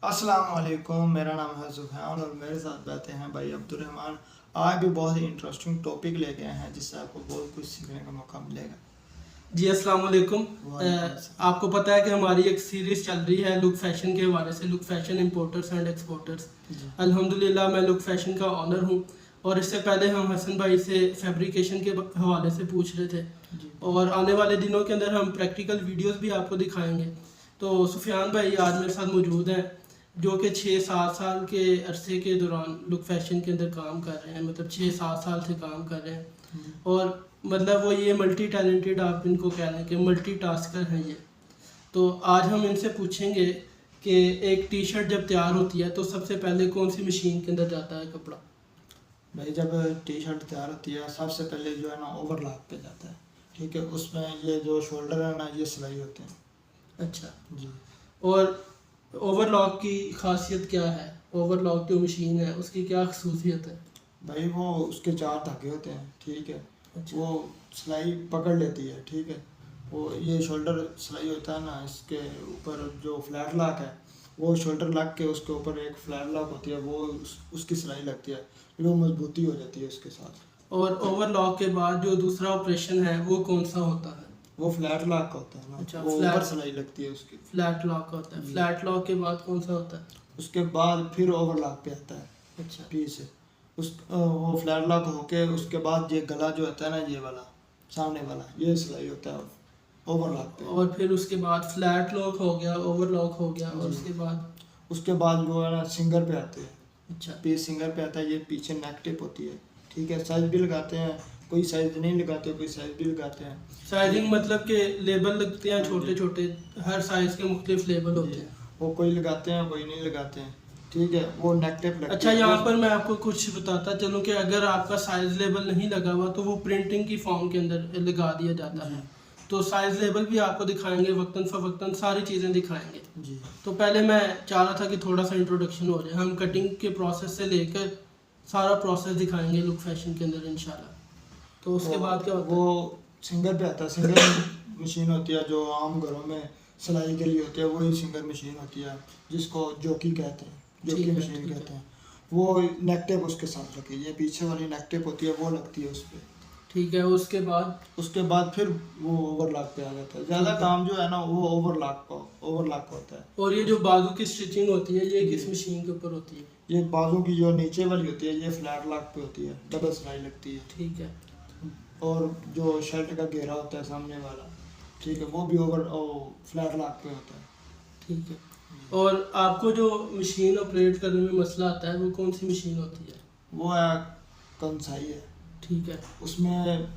अस्सलाम वालेकुम, मेरा नाम है सुफियान और मेरे साथ बैठे हैं भाई अब्दुर्रहमान। आज भी बहुत ही इंटरेस्टिंग टॉपिक लेके आए हैं जिससे आपको बहुत कुछ सीखने का मौका मिलेगा। जी अस्सलाम वालेकुम। वालेकुम अस्सलाम। आपको पता है कि हमारी एक सीरीज़ चल रही है लुक फैशन के हवाले से, look fashion importers and exporters. जी अल्हम्दुलिल्लाह मैं लुक फैशन का ऑनर हूँ और इससे पहले हम हसन भाई से फैब्रिकेशन के हवाले से पूछ रहे थे जी और आने वाले दिनों के अंदर हम प्रैक्टिकल वीडियोस भी आपको दिखाएंगे। तो सुफियान भाई आज मेरे साथ मौजूद हैं जो कि 6-7 साल के अरसे के दौरान लुक फैशन के अंदर काम कर रहे हैं, मतलब 6-7 साल से काम कर रहे हैं और मतलब वो ये मल्टी टैलेंटेड आप इनको कह लें कि मल्टी टास्कर हैं ये। तो आज हम इनसे पूछेंगे कि एक टी शर्ट जब तैयार होती है तो सबसे पहले कौन सी मशीन के अंदर जाता है कपड़ा? भाई, जब टी शर्ट तैयार होती है सबसे पहले जो है ना ओवरलॉक पे जाता है। ठीक है, उसमें ये जो शोल्डर है ना ये सिलाई होते हैं। अच्छा, जी और ओवरलॉक की खासियत क्या है? ओवरलॉक जो मशीन है उसकी क्या खसूसियत है? भाई, वो उसके 4 धागे होते हैं। ठीक है, अच्छा, वो सिलाई पकड़ लेती है। ठीक है, वो ये शोल्डर सिलाई होता है ना, इसके ऊपर जो फ्लैट लॉक है वो शोल्डर लग के उसके ऊपर एक फ्लैट लॉक होती है, वो उसकी सिलाई लगती है, फिर वो मजबूती हो जाती है उसके साथ। और ओवरलॉक के बाद जो दूसरा ऑपरेशन है वो कौन सा होता है? वो फ्लैट लॉक का होता है ना, अच्छा, वो ऊपर सिलाई लगती है उसकी। फ्लैट लॉक होता है। फ्लैट लॉक के बाद कौन सा होता है? उसके बाद फिर ओवरलॉक पे आता है अच्छा, पीछे। वो फ्लैट लॉक होके उसके बाद ये गला जो होता है ना, ये वाला सामने वाला, ये सिलाई होता है ओवरलॉक पे। और फिर उसके बाद फ्लैट लॉक हो गया, ओवरलॉक हो गया और जी। उसके बाद जो है ना सिंगर पे आते हैं। अच्छा, पीस सिंगर पे आता है, ये पीछे नेक टिप होती है। ठीक है, साइज भी लगाते हैं, कोई साइज नहीं लगाते, कोई साइज भी लगाते हैं। साइजिंग मतलब कि लेबल लगते हैं हाँ छोटे जी। छोटे, हर साइज के मुख्तलिफ लेबल होते जी, हैं। वो कोई लगाते हैं कोई नहीं लगाते हैं। ठीक है, वो नेक टिप लगती अच्छा, है यहाँ वो। पर मैं आपको कुछ बताता चलूँ कि अगर आपका साइज लेबल नहीं लगा हुआ तो वो प्रिंटिंग की फॉर्म के अंदर लगा दिया जाता है। तो साइज लेबल भी आपको दिखाएंगे, वक्तन फवक्तन सारी चीज़ें दिखाएंगे। जी तो पहले मैं चाह रहा था कि थोड़ा सा इंट्रोडक्शन हो जाए, हम कटिंग के प्रोसेस से लेकर सारा प्रोसेस दिखाएंगे लुक फैशन के अंदर इंशाल्लाह। तो उसके बाद क्या होता है? वो सिंगर पे आता है। सिंगर मशीन होती है जो आम घरों में सिलाई के लिए होती है, वही सिंगर मशीन होती है जिसको जोकी कहते हैं, जोकी ठीक है, मशीन ठीक कहते है, हैं। वो नेक टेप उसके साथ रखी है, ये पीछे वाली नेक टेप होती है वो लगती है उस पर। ठीक है। उसके बाद फिर वो ओवरलॉक पे आ जाता है। ज़्यादा ठीक है। काम जो है ना वो ओवरलॉक का होता है। और ये जो बाजू की स्टिचिंग होती है ये किस जी। मशीन के ऊपर होती है? ये बाजू की जो नीचे वाली होती है ये फ्लैट लॉक पे होती है, डबल सिलाई लगती है। ठीक है, और जो शर्ट का घेरा होता है सामने वाला, ठीक है, वो भी फ्लैट लॉक पे होता है। ठीक है। और आपको जो मशीन ऑपरेट करने में मसला आता है वो कौन सी मशीन होती है? वो है कंसाई है, ठीक है, उसमें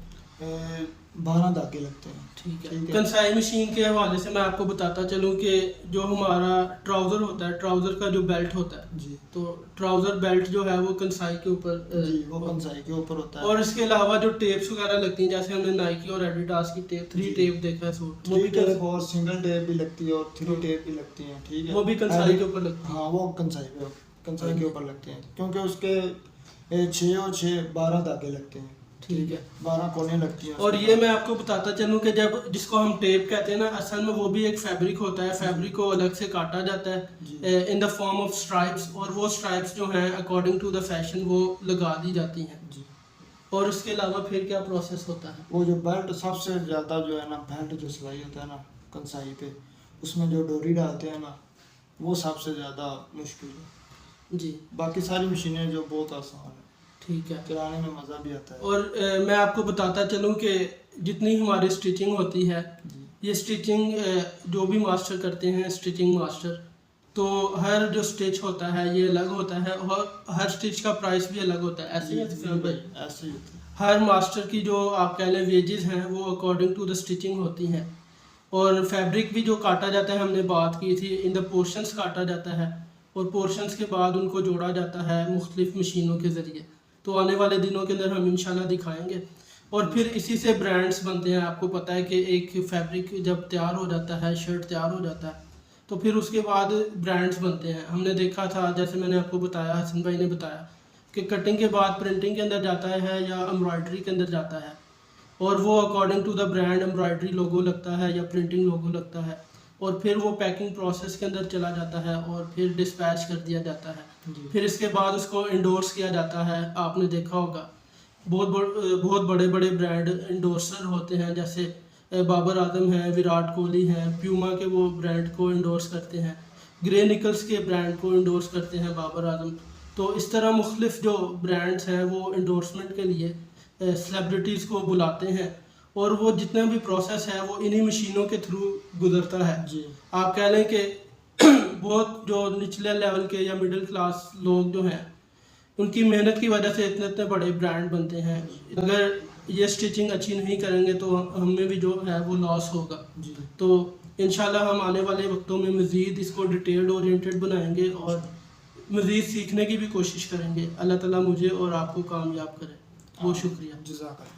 12 धागे लगते हैं। ठीक है। ठीक है। कंसाई मशीन के हवाले से मैं आपको बताता चलूँ कि जो हमारा ट्राउज़र होता है, ट्राउज़र का जो बेल्ट होता है, जी तो ट्राउज़र बेल्ट जो है वो कंसाई के ऊपर जी, वो कंसाई के ऊपर होता है। और इसके अलावा जो टेप्स वगैरह लगती हैं, जैसे हमने नाइकी और एडिडास की टेप, 3 जी। टेप देखा है सूट, वो 3 भी टेप और सिंगल टेप भी लगती है और 3 टेप भी लगती हैं। ठीक है, वो भी कंसाई के ऊपर लगती है। हाँ, वो कंसाई हाँ के जी। ऊपर लगते हैं क्योंकि उसके 6 और 6 12 धागे लगते हैं। ठीक है। 12 कोने लगती हैं और उसके ये बाद। मैं आपको बताता चलूँ कि जब जिसको हम टेप कहते हैं ना, असल में वो भी एक फैब्रिक होता है। फैब्रिक को अलग से काटा जाता जी। है in the form of stripes, और वो स्ट्राइप्स जो हैं अकॉर्डिंग टू द फैशन वो लगा दी जाती हैं। जी, और उसके अलावा फिर क्या प्रोसेस होता है? वो जो बेल्ट सबसे ज़्यादा जो है ना, बेल्ट जो सिलाई होता है ना कंसाई पे, उसमें जो डोरी डालते हैं ना, वो सबसे ज़्यादा मुश्किल है। जी, बाकी सारी मशीनें जो बहुत आसान है, ठीक है। चलाने में मज़ा भी आता है। और मैं आपको बताता चलूँ कि जितनी हमारी स्टिचिंग होती है, जी ये स्टिचिंग जो भी मास्टर करते हैं, स्टिचिंग मास्टर, तो हर जो स्टिच होता है ये अलग होता है और हर स्टिच का प्राइस भी अलग होता है। ऐसे ही है सुफियान भाई? ऐसे ही होता है। हर मास्टर की जो आप कह लें वेजेस हैं वो अकॉर्डिंग टू द स्टिचिंग होती हैं। और फैब्रिक भी जो काटा जाता है, हमने बात की थी, इन द पोर्शंस काटा जाता है और पोर्शंस के बाद उनको जोड़ा जाता है मुख्तलिफ मशीनों के ज़रिए। तो आने वाले दिनों के अंदर हम इंशाल्लाह दिखाएंगे। और फिर इसी से ब्रांड्स बनते हैं। आपको पता है कि एक फैब्रिक जब तैयार हो जाता है, शर्ट तैयार हो जाता है, तो फिर उसके बाद ब्रांड्स बनते हैं। हमने देखा था, जैसे मैंने आपको बताया, हसन भाई ने बताया कि कटिंग के बाद प्रिंटिंग के अंदर जाता है या एम्ब्रॉयडरी के अंदर जाता है, और वो according to the brand embroidery logo लगता है या प्रिंटिंग लोगो लगता है। और फिर वो पैकिंग प्रोसेस के अंदर चला जाता है और फिर डिस्पैच कर दिया जाता है। जी। फिर इसके बाद उसको इंडोर्स किया जाता है। आपने देखा होगा बहुत बड़े बड़े ब्रांड इंडोर्सर होते हैं, जैसे बाबर आजम हैं, विराट कोहली हैं, प्यूमा के वो ब्रांड को इंडोर्स करते हैं, ग्रे निकल्स के ब्रांड को इंडोर्स करते हैं बाबर आजम। तो इस तरह मुख्तलिफ जो ब्रांड्स हैं वो इंडोर्समेंट के लिए सेलिब्रिटीज़ को बुलाते हैं और वो जितना भी प्रोसेस है वो इन्हीं मशीनों के थ्रू गुजरता है। जी। आप कह लें कि बहुत जो निचले लेवल के या मिडिल क्लास लोग जो हैं उनकी मेहनत की वजह से इतने इतने बड़े ब्रांड बनते हैं। अगर ये स्टिचिंग अच्छी नहीं करेंगे तो हमें भी जो है वो लॉस होगा। जी। तो इंशाल्लाह हम आने वाले वक्तों में मज़ीद इसको डिटेल्ड ओरिएंटेड बनाएंगे और मज़ीद सीखने की भी कोशिश करेंगे। अल्लाह ताला मुझे और आपको कामयाब करे। बहुत शुक्रिया। जज़ाकल्लाह।